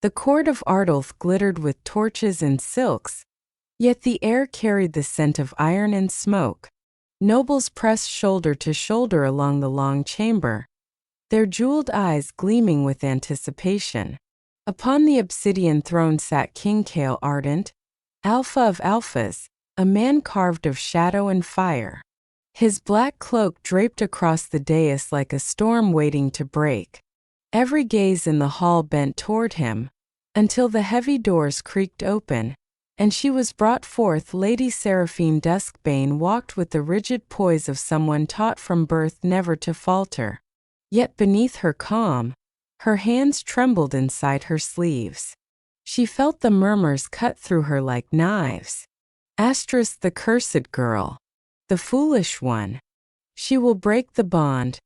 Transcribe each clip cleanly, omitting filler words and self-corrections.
The court of Ardulf glittered with torches and silks, yet the air carried the scent of iron and smoke. Nobles pressed shoulder to shoulder along the long chamber, their jeweled eyes gleaming with anticipation. Upon the obsidian throne sat King Kale Ardent, Alpha of Alphas, a man carved of shadow and fire. His black cloak draped across the dais like a storm waiting to break. Every gaze in the hall bent toward him, until the heavy doors creaked open, and she was brought forth. Lady Seraphine Duskbane walked with the rigid poise of someone taught from birth never to falter. Yet beneath her calm, her hands trembled inside her sleeves. She felt the murmurs cut through her like knives. Asterisk the cursed girl. The foolish one. She will break the bond.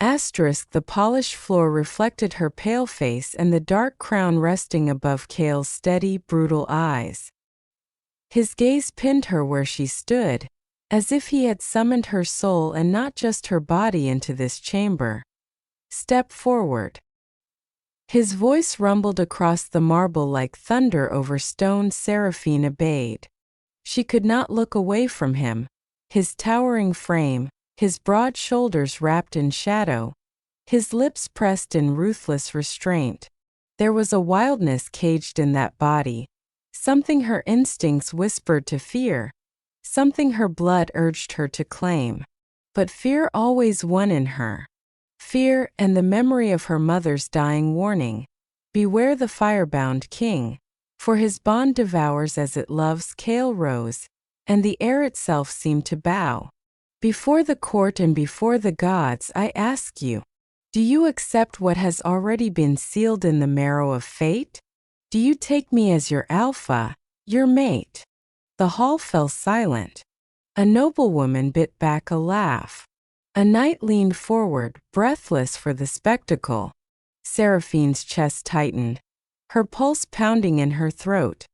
Asterisk the polished floor reflected her pale face and the dark crown resting above Kale's steady, brutal eyes. His gaze pinned her where she stood, as if he had summoned her soul and not just her body into this chamber. Step forward. His voice rumbled across the marble like thunder over stone. Seraphine obeyed. She could not look away from him, his towering frame, his broad shoulders wrapped in shadow, his lips pressed in ruthless restraint. There was a wildness caged in that body, something her instincts whispered to fear, something her blood urged her to claim. But fear always won in her. Fear and the memory of her mother's dying warning. Beware the firebound king, for his bond devours as it loves. Kale rose, and the air itself seemed to bow. Before the court and before the gods, I ask you, do you accept what has already been sealed in the marrow of fate? Do you take me as your alpha, your mate? The hall fell silent. A noblewoman bit back a laugh. A knight leaned forward, breathless for the spectacle. Seraphine's chest tightened, her pulse pounding in her throat.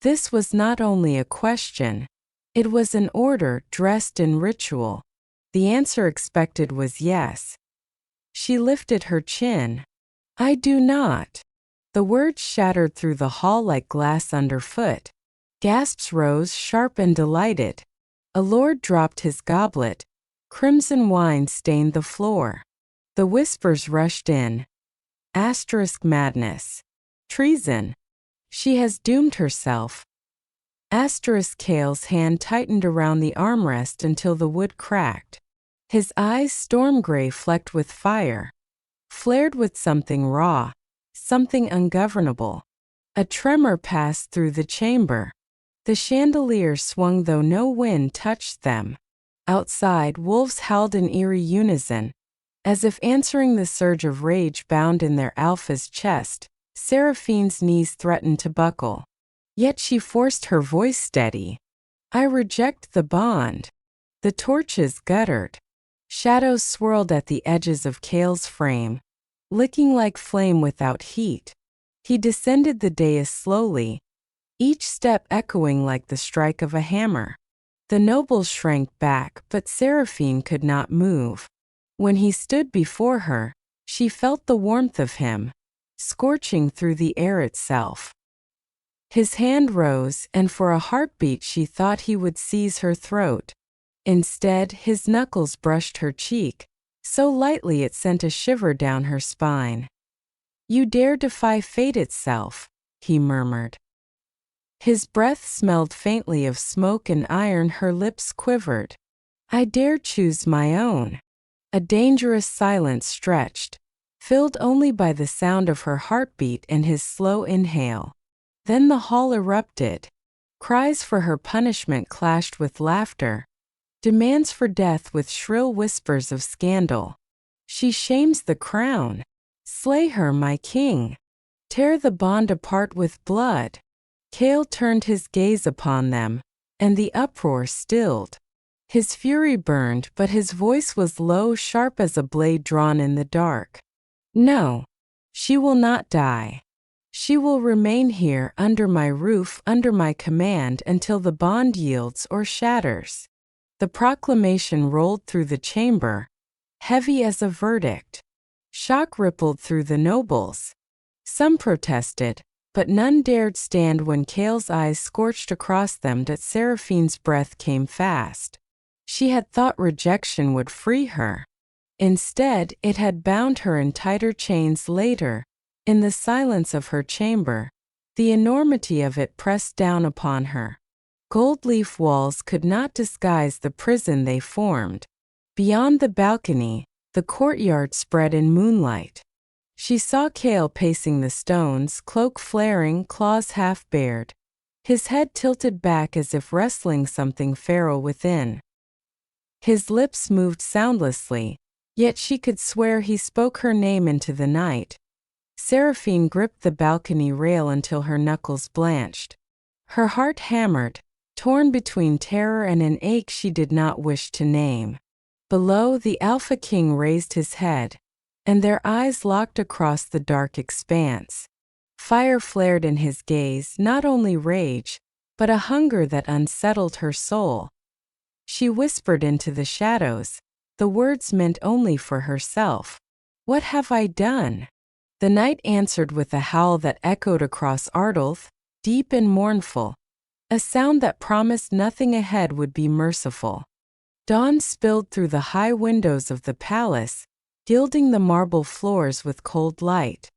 This was not only a question. It was an order dressed in ritual. The answer expected was yes. She lifted her chin. I do not. The words shattered through the hall like glass underfoot. Gasps rose, sharp and delighted. A lord dropped his goblet. Crimson wine stained the floor. The whispers rushed in. Asterisk madness. Treason. She has doomed herself. Asterisk Kale's hand tightened around the armrest until the wood cracked. His eyes, storm gray flecked with fire, flared with something raw, something ungovernable. A tremor passed through the chamber. The chandeliers swung though no wind touched them. Outside, wolves howled in eerie unison, as if answering the surge of rage bound in their alpha's chest. Seraphine's knees threatened to buckle. Yet she forced her voice steady. I reject the bond. The torches guttered. Shadows swirled at the edges of Kale's frame, licking like flame without heat. He descended the dais slowly, each step echoing like the strike of a hammer. The nobles shrank back, but Seraphine could not move. When he stood before her, she felt the warmth of him, scorching through the air itself. His hand rose, and for a heartbeat she thought he would seize her throat. Instead, his knuckles brushed her cheek, so lightly it sent a shiver down her spine. You dare defy fate itself, he murmured. His breath smelled faintly of smoke and iron. Her lips quivered. I dare choose my own. A dangerous silence stretched, filled only by the sound of her heartbeat and his slow inhale. Then the hall erupted. Cries for her punishment clashed with laughter. Demands for death with shrill whispers of scandal. She shames the crown. Slay her, my king. Tear the bond apart with blood. Kale turned his gaze upon them, and the uproar stilled. His fury burned, but his voice was low, sharp as a blade drawn in the dark. No, she will not die. She will remain here under my roof, under my command, until the bond yields or shatters. The proclamation rolled through the chamber, heavy as a verdict. Shock rippled through the nobles. Some protested, but none dared stand when Kale's eyes scorched across them. That Seraphine's breath came fast. She had thought rejection would free her. Instead, it had bound her in tighter chains later, in the silence of her chamber. The enormity of it pressed down upon her. Gold leaf walls could not disguise the prison they formed. Beyond the balcony, the courtyard spread in moonlight. She saw Kale pacing the stones, cloak flaring, claws half bared. His head tilted back as if wrestling something feral within. His lips moved soundlessly, yet she could swear he spoke her name into the night. Seraphine gripped the balcony rail until her knuckles blanched. Her heart hammered, torn between terror and an ache she did not wish to name. Below, the Alpha King raised his head, and their eyes locked across the dark expanse. Fire flared in his gaze, not only rage, but a hunger that unsettled her soul. She whispered into the shadows, the words meant only for herself. "What have I done?" The night answered with a howl that echoed across Ardulf, deep and mournful, a sound that promised nothing ahead would be merciful. Dawn spilled through the high windows of the palace, gilding the marble floors with cold light.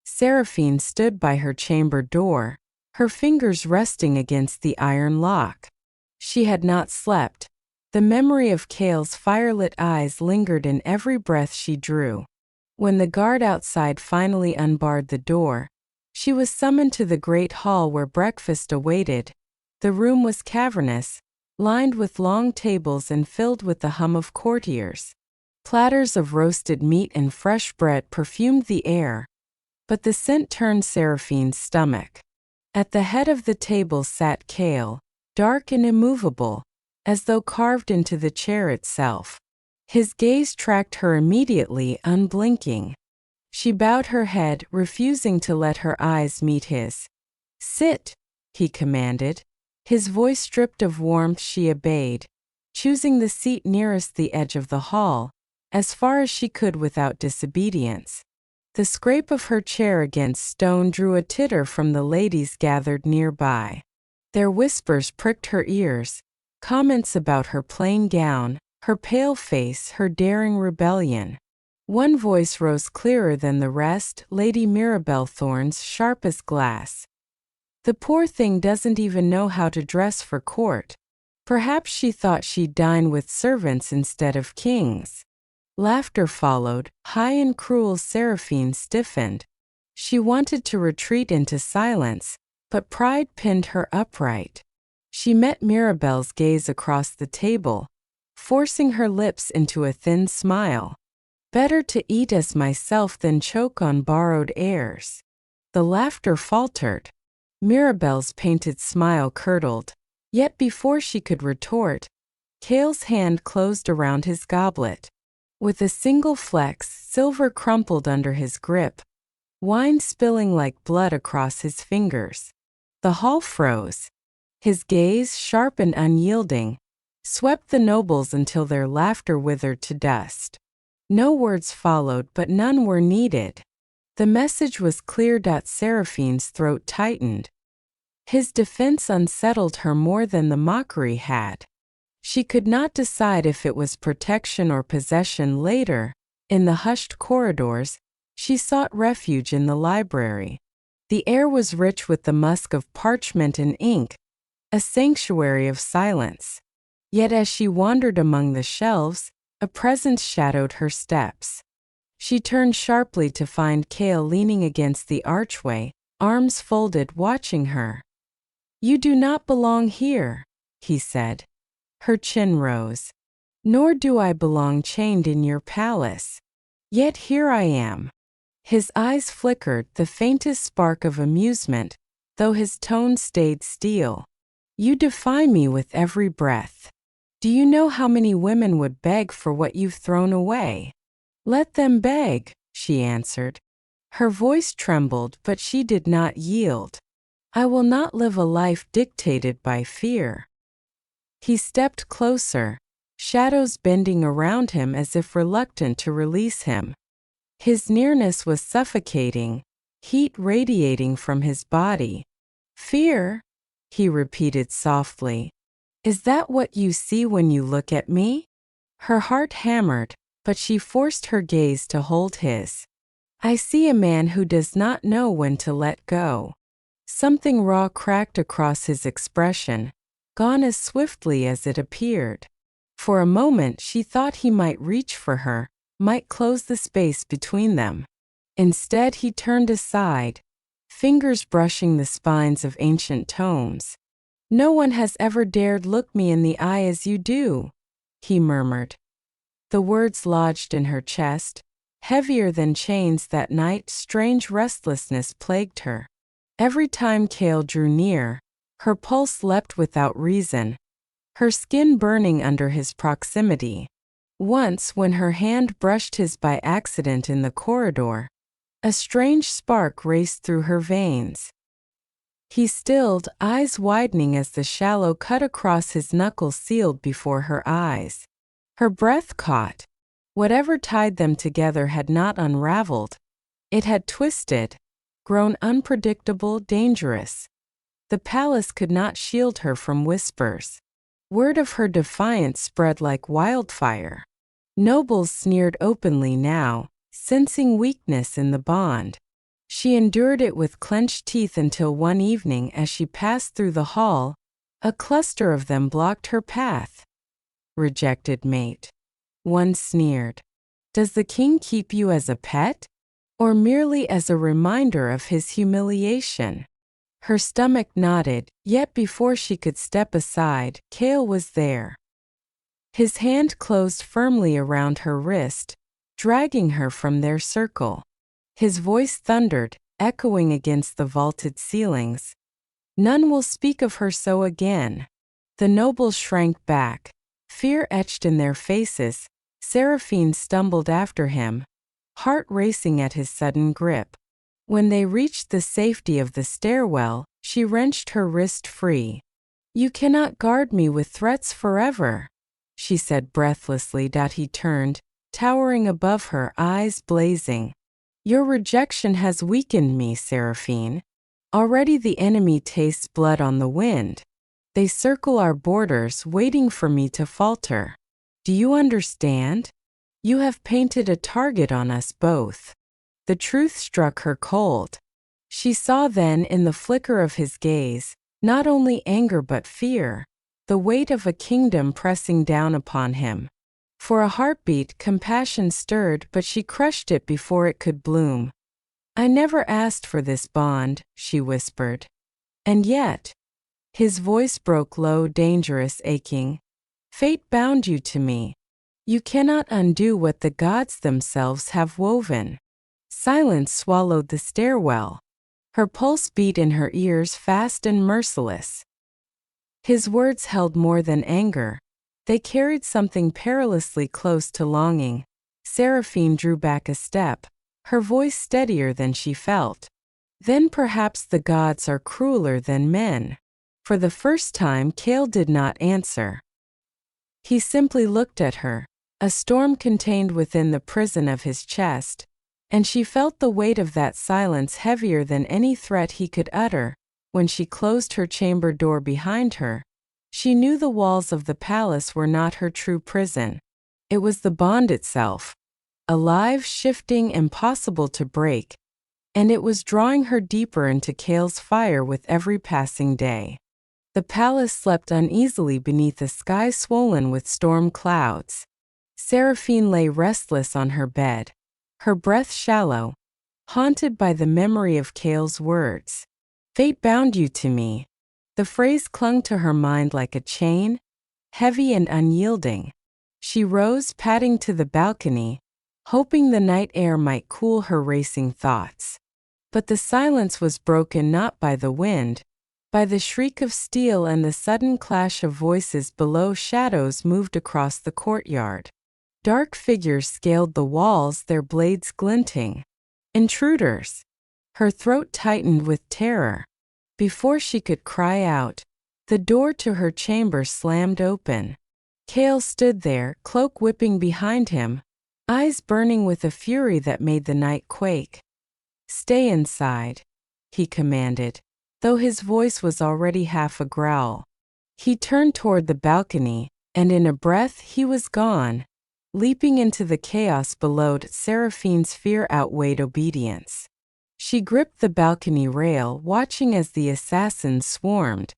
Seraphine stood by her chamber door, her fingers resting against the iron lock. She had not slept. The memory of Kale's firelit eyes lingered in every breath she drew. When the guard outside finally unbarred the door, she was summoned to the great hall where breakfast awaited. The room was cavernous, lined with long tables and filled with the hum of courtiers. Platters of roasted meat and fresh bread perfumed the air, but the scent turned Seraphine's stomach. At the head of the table sat Kale, dark and immovable, as though carved into the chair itself. His gaze tracked her immediately, unblinking. She bowed her head, refusing to let her eyes meet his. "Sit," he commanded. His voice stripped of warmth, she obeyed, choosing the seat nearest the edge of the hall, as far as she could without disobedience. The scrape of her chair against stone drew a titter from the ladies gathered nearby. Their whispers pricked her ears, comments about her plain gown, her pale face, her daring rebellion. One voice rose clearer than the rest, Lady Mirabelle Thorne's, sharp as glass. "The poor thing doesn't even know how to dress for court. Perhaps she thought she'd dine with servants instead of kings." Laughter followed, high and cruel. Seraphine stiffened. She wanted to retreat into silence, but pride pinned her upright. She met Mirabelle's gaze across the table, forcing her lips into a thin smile. "Better to eat as myself than choke on borrowed airs." The laughter faltered. Mirabelle's painted smile curdled. Yet before she could retort, Kale's hand closed around his goblet. With a single flex, silver crumpled under his grip, wine spilling like blood across his fingers. The hall froze. His gaze, sharp and unyielding, swept the nobles until their laughter withered to dust. No words followed, but none were needed. The message was clear. Seraphine's throat tightened. His defense unsettled her more than the mockery had. She could not decide if it was protection or possession. Later, in the hushed corridors, she sought refuge in the library. The air was rich with the musk of parchment and ink, a sanctuary of silence. Yet as she wandered among the shelves, a presence shadowed her steps. She turned sharply to find Kale leaning against the archway, arms folded, watching her. "You do not belong here," he said. Her chin rose. "Nor do I belong chained in your palace. Yet here I am." His eyes flickered, the faintest spark of amusement, though his tone stayed steel. "You defy me with every breath. Do you know how many women would beg for what you've thrown away?" "Let them beg," she answered. Her voice trembled, but she did not yield. "I will not live a life dictated by fear." He stepped closer, shadows bending around him as if reluctant to release him. His nearness was suffocating. heat radiating from his body. Fear? He repeated softly. Is that what you see when you look at me? Her heart hammered, but she forced her gaze to hold his. I see a man who does not know when to let go. Something raw cracked across his expression, gone as swiftly as it appeared. For a moment she thought he might reach for her, might close the space between them. Instead he turned aside, fingers brushing the spines of ancient tomes. No one has ever dared look me in the eye as you do, he murmured. The words lodged in her chest. Heavier than chains that night, strange restlessness plagued her. Every time Cale drew near, her pulse leapt without reason, her skin burning under his proximity. Once, when her hand brushed his by accident in the corridor, a strange spark raced through her veins. He stilled, eyes widening as the shallow cut across his knuckles sealed before her eyes. Her breath caught. Whatever tied them together had not unraveled. It had twisted, grown unpredictable, dangerous. The palace could not shield her from whispers. Word of her defiance spread like wildfire. Nobles sneered openly now, sensing weakness in the bond. She endured it with clenched teeth until one evening as she passed through the hall, a cluster of them blocked her path. Rejected mate. One sneered. Does the king keep you as a pet? Or merely as a reminder of his humiliation? Her stomach knotted, yet before she could step aside, Cale was there. His hand closed firmly around her wrist, dragging her from their circle. His voice thundered, echoing against the vaulted ceilings. None will speak of her so again. The nobles shrank back, fear etched in their faces. Seraphine stumbled after him, heart racing at his sudden grip. When they reached the safety of the stairwell, she wrenched her wrist free. You cannot guard me with threats forever, she said breathlessly. He turned, towering above her, eyes blazing. Your rejection has weakened me, Seraphine. Already the enemy tastes blood on the wind. They circle our borders, waiting for me to falter. Do you understand? You have painted a target on us both. The truth struck her cold. She saw then in the flicker of his gaze, not only anger but fear, the weight of a kingdom pressing down upon him. For a heartbeat, compassion stirred, but she crushed it before it could bloom. I never asked for this bond, she whispered. And yet, his voice broke low, dangerous, aching. Fate bound you to me. You cannot undo what the gods themselves have woven. Silence swallowed the stairwell. Her pulse beat in her ears, fast and merciless. His words held more than anger. They carried something perilously close to longing. Seraphine drew back a step, her voice steadier than she felt. Then perhaps the gods are crueler than men. For the first time, Cale did not answer. He simply looked at her, a storm contained within the prison of his chest, and she felt the weight of that silence heavier than any threat he could utter. When she closed her chamber door behind her, she knew the walls of the palace were not her true prison. It was the bond itself, alive, shifting, impossible to break, and it was drawing her deeper into Cale's fire with every passing day. The palace slept uneasily beneath a sky swollen with storm clouds. Seraphine lay restless on her bed, her breath shallow, haunted by the memory of Cale's words. Fate bound you to me. The phrase clung to her mind like a chain, heavy and unyielding. She rose, padding to the balcony, hoping the night air might cool her racing thoughts. But the silence was broken not by the wind, by the shriek of steel and the sudden clash of voices below. Shadows moved across the courtyard. Dark figures scaled the walls, their blades glinting. Intruders. Her throat tightened with terror. Before she could cry out, the door to her chamber slammed open. Cale stood there, cloak whipping behind him, eyes burning with a fury that made the night quake. "Stay inside," he commanded, though his voice was already half a growl. He turned toward the balcony, and in a breath he was gone. Leaping into the chaos below, Seraphine's fear outweighed obedience. She gripped the balcony rail, watching as the assassins swarmed.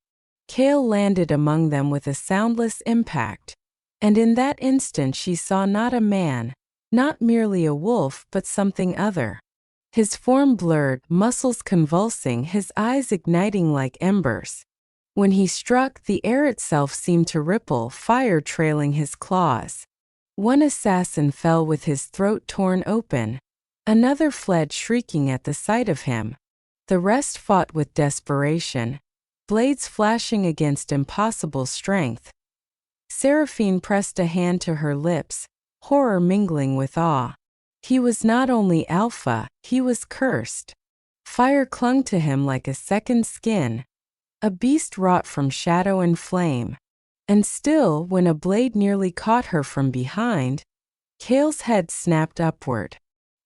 Kale landed among them with a soundless impact, and in that instant she saw not a man, not merely a wolf, but something other. His form blurred, muscles convulsing, his eyes igniting like embers. When he struck, the air itself seemed to ripple, fire trailing his claws. One assassin fell with his throat torn open. Another fled shrieking at the sight of him. The rest fought with desperation, blades flashing against impossible strength. Seraphine pressed a hand to her lips, horror mingling with awe. He was not only alpha, he was cursed. Fire clung to him like a second skin, a beast wrought from shadow and flame. And still, when a blade nearly caught her from behind, Kale's head snapped upward.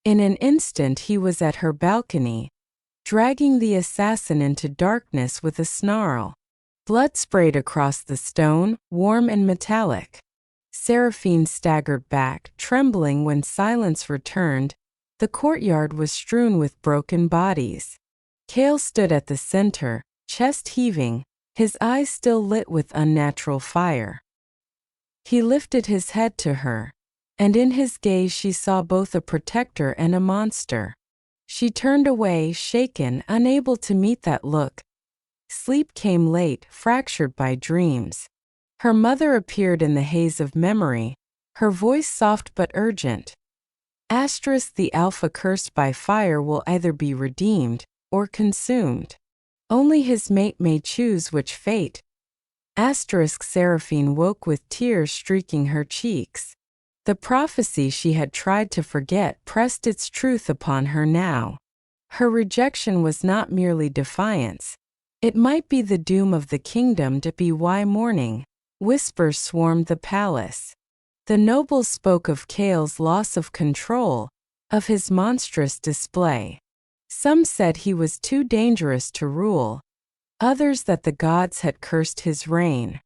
In an instant he was at her balcony, dragging the assassin into darkness with a snarl. Blood sprayed across the stone, warm and metallic. Seraphine staggered back, trembling when silence returned. The courtyard was strewn with broken bodies. Kale stood at the center, chest heaving, his eyes still lit with unnatural fire. He lifted his head to her, and in his gaze she saw both a protector and a monster. She turned away, shaken, unable to meet that look. Sleep came late, fractured by dreams. Her mother appeared in the haze of memory, her voice soft but urgent. The alpha cursed by fire will either be redeemed or consumed. Only his mate may choose which fate. Seraphine woke with tears streaking her cheeks. The prophecy she had tried to forget pressed its truth upon her now. Her rejection was not merely defiance. It might be the doom of the kingdom. Why morning? Whispers swarmed the palace. The nobles spoke of Kale's loss of control, of his monstrous display. Some said he was too dangerous to rule, others that the gods had cursed his reign.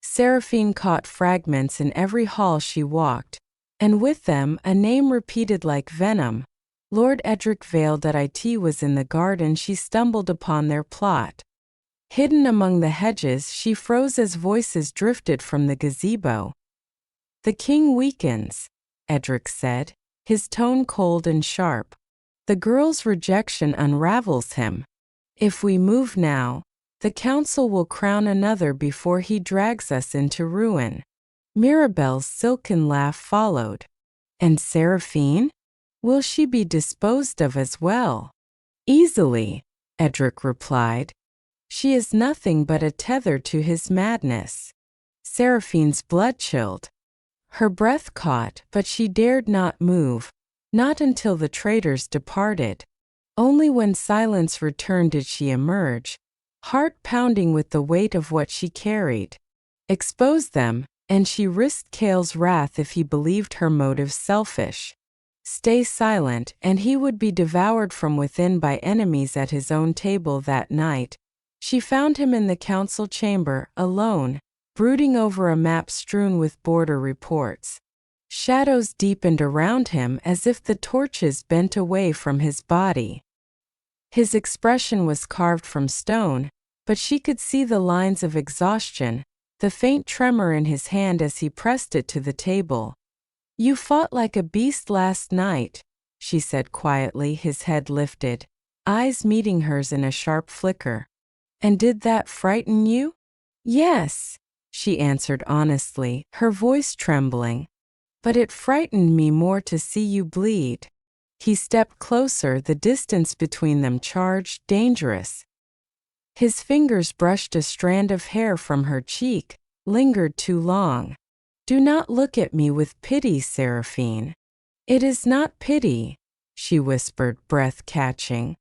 Seraphine caught fragments in every hall she walked, and with them a name repeated like venom. Lord Edric veiled at it was in the garden. She stumbled upon their plot. Hidden among the hedges, she froze as voices drifted from the gazebo. "The king weakens," Edric said, his tone cold and sharp. "The girl's rejection unravels him. If we move now, the council will crown another before he drags us into ruin." Mirabelle's silken laugh followed. "And Seraphine? Will she be disposed of as well?" "Easily," Edric replied. "She is nothing but a tether to his madness." Seraphine's blood chilled. Her breath caught, but she dared not move, not until the traitors departed. Only when silence returned did she emerge, heart pounding with the weight of what she carried. Expose them, and she risked Kale's wrath if he believed her motives selfish. Stay silent, and he would be devoured from within by enemies. At his own table that night, she found him in the council chamber, alone, brooding over a map strewn with border reports. Shadows deepened around him as if the torches bent away from his body. His expression was carved from stone, but she could see the lines of exhaustion, the faint tremor in his hand as he pressed it to the table. "You fought like a beast last night," she said quietly, his head lifted, eyes meeting hers in a sharp flicker. "And did that frighten you?" "Yes," she answered honestly, her voice trembling. "But it frightened me more to see you bleed." He stepped closer, the distance between them charged, dangerous. His fingers brushed a strand of hair from her cheek, lingered too long. "Do not look at me with pity, Seraphine." "It is not pity," she whispered, breath catching.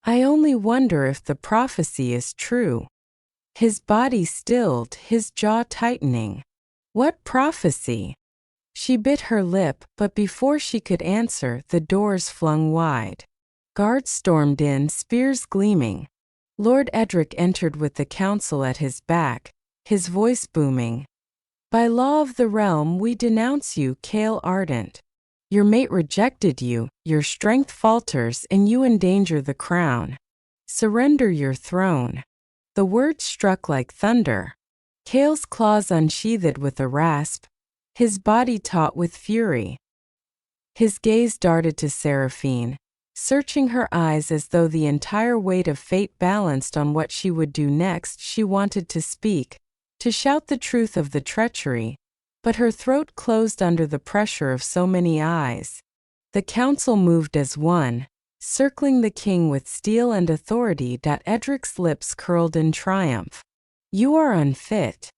"I only wonder if the prophecy is true." His body stilled, his jaw tightening. "What prophecy?" She bit her lip, but before she could answer, the doors flung wide. Guards stormed in, spears gleaming. Lord Edric entered with the council at his back, his voice booming. By law of the realm we denounce you, Cale Ardent. Your mate rejected you, your strength falters, and you endanger the crown. Surrender your throne. The words struck like thunder. Cale's claws unsheathed with a rasp, his body taut with fury. His gaze darted to Seraphine, searching her eyes as though the entire weight of fate balanced on what she would do next. She wanted to speak, to shout the truth of the treachery, but her throat closed under the pressure of so many eyes. The council moved as one, circling the king with steel and authority. Edric's lips curled in triumph. You are unfit.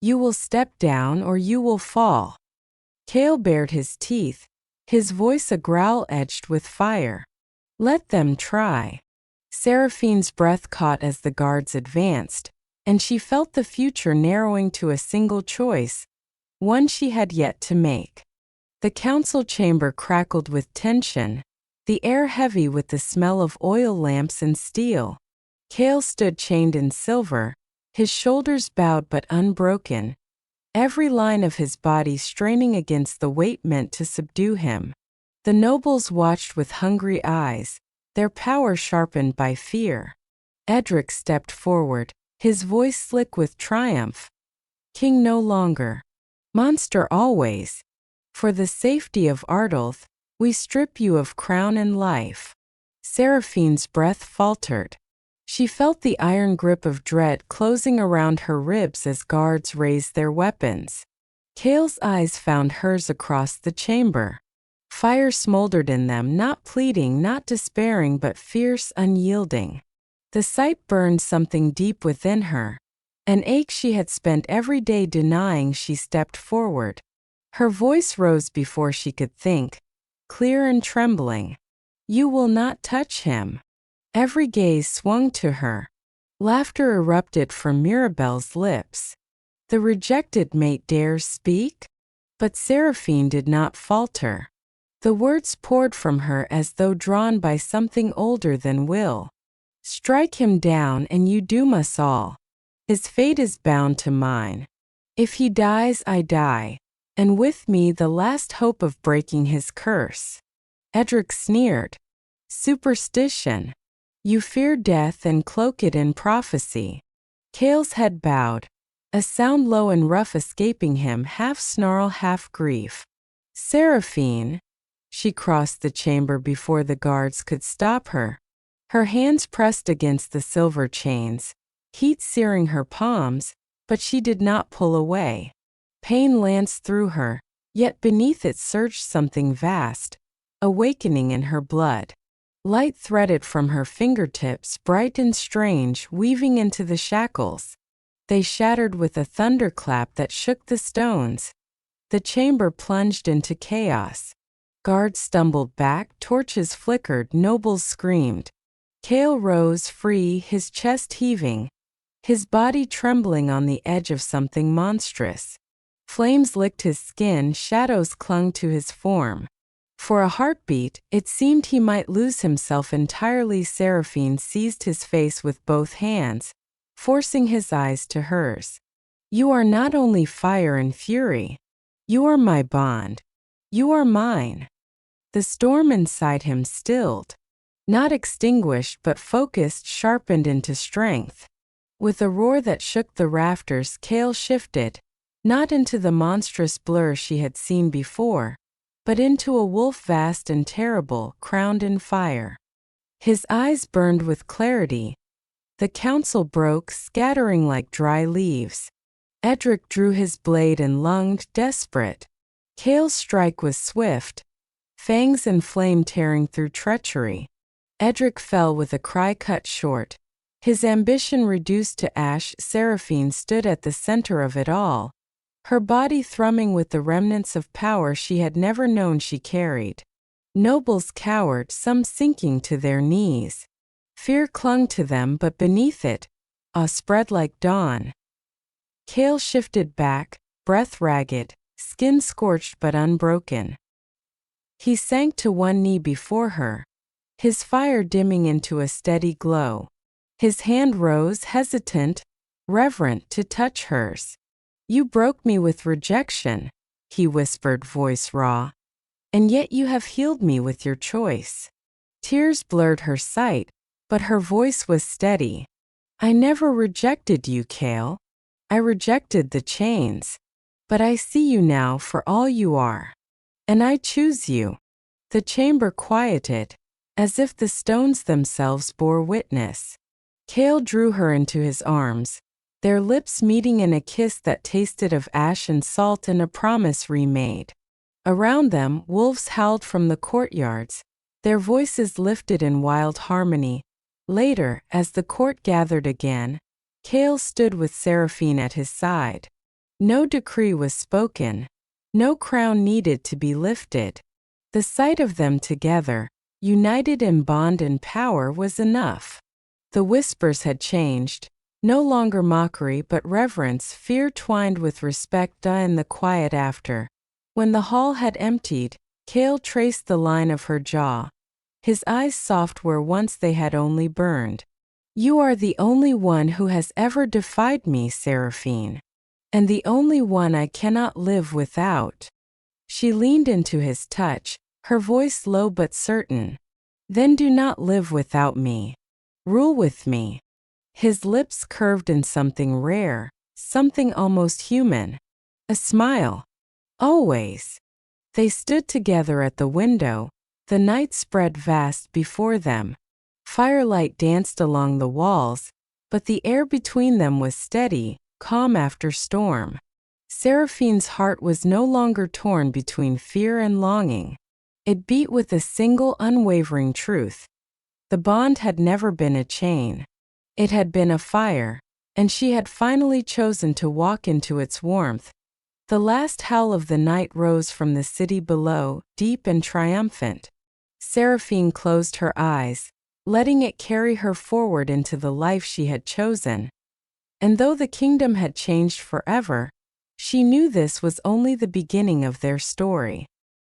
You will step down or you will fall. Cale bared his teeth, his voice a growl edged with fire. Let them try. Seraphine's breath caught as the guards advanced, and she felt the future narrowing to a single choice, one she had yet to make. The council chamber crackled with tension, the air heavy with the smell of oil lamps and steel. Cale stood chained in silver, his shoulders bowed but unbroken, every line of his body straining against the weight meant to subdue him. The nobles watched with hungry eyes, their power sharpened by fear. Edric stepped forward, his voice slick with triumph. King no longer. Monster always. For the safety of Ardolth, we strip you of crown and life. Seraphine's breath faltered. She felt the iron grip of dread closing around her ribs as guards raised their weapons. Cale's eyes found hers across the chamber. Fire smoldered in them, not pleading, not despairing, but fierce, unyielding. The sight burned something deep within her, an ache she had spent every day denying. She stepped forward. Her voice rose before she could think, clear and trembling. You will not touch him. Every gaze swung to her. Laughter erupted from Mirabelle's lips. The rejected mate dares speak? But Seraphine did not falter. The words poured from her as though drawn by something older than will. Strike him down and you doom us all. His fate is bound to mine. If he dies, I die, and with me the last hope of breaking his curse. Edric sneered. Superstition. You fear death and cloak it in prophecy. Cale's head bowed, a sound low and rough escaping him, half snarl, half grief. Seraphine. She crossed the chamber before the guards could stop her. Her hands pressed against the silver chains, heat searing her palms, but she did not pull away. Pain lanced through her, yet beneath it surged something vast, awakening in her blood. Light threaded from her fingertips, bright and strange, weaving into the shackles. They shattered with a thunderclap that shook the stones. The chamber plunged into chaos. Guards stumbled back, torches flickered, nobles screamed. Cale rose free, his chest heaving, his body trembling on the edge of something monstrous. Flames licked his skin, shadows clung to his form. For a heartbeat, it seemed he might lose himself entirely. Seraphine seized his face with both hands, forcing his eyes to hers. You are not only fire and fury. You are my bond. You are mine. The storm inside him stilled. Not extinguished but focused, sharpened into strength. With a roar that shook the rafters, Cale shifted, not into the monstrous blur she had seen before, but into a wolf vast and terrible, crowned in fire. His eyes burned with clarity. The council broke, scattering like dry leaves. Edric drew his blade and lunged, desperate. Cale's strike was swift, fangs and flame tearing through treachery. Edric fell with a cry cut short, his ambition reduced to ash. Seraphine stood at the center of it all, her body thrumming with the remnants of power she had never known she carried. Nobles cowered, some sinking to their knees. Fear clung to them, but beneath it, awe spread like dawn. Cale shifted back, breath ragged, skin scorched but unbroken. He sank to one knee before her, his fire dimming into a steady glow. His hand rose, hesitant, reverent, to touch hers. "You broke me with rejection," he whispered, voice raw. "And yet you have healed me with your choice." Tears blurred her sight, but her voice was steady. "I never rejected you, Kale. I rejected the chains. But I see you now for all you are. And I choose you." The chamber quieted, as if the stones themselves bore witness. Kale drew her into his arms, their lips meeting in a kiss that tasted of ash and salt and a promise remade. Around them, wolves howled from the courtyards, their voices lifted in wild harmony. Later, as the court gathered again, Kale stood with Seraphine at his side. No decree was spoken, no crown needed to be lifted. The sight of them together, united in bond and power, was enough. The whispers had changed, no longer mockery but reverence, fear twined with respect. In the quiet after, when the hall had emptied, Kale traced the line of her jaw, his eyes soft where once they had only burned. "You are the only one who has ever defied me, Seraphine. And the only one I cannot live without." She leaned into his touch, her voice low but certain. "Then do not live without me. Rule with me." His lips curved in something rare, something almost human. A smile. "Always." They stood together at the window, the night spread vast before them. Firelight danced along the walls, but the air between them was steady, calm after storm. Seraphine's heart was no longer torn between fear and longing. It beat with a single unwavering truth. The bond had never been a chain. It had been a fire, and she had finally chosen to walk into its warmth. The last howl of the night rose from the city below, deep and triumphant. Seraphine closed her eyes, letting it carry her forward into the life she had chosen. And though the kingdom had changed forever, she knew this was only the beginning of their story.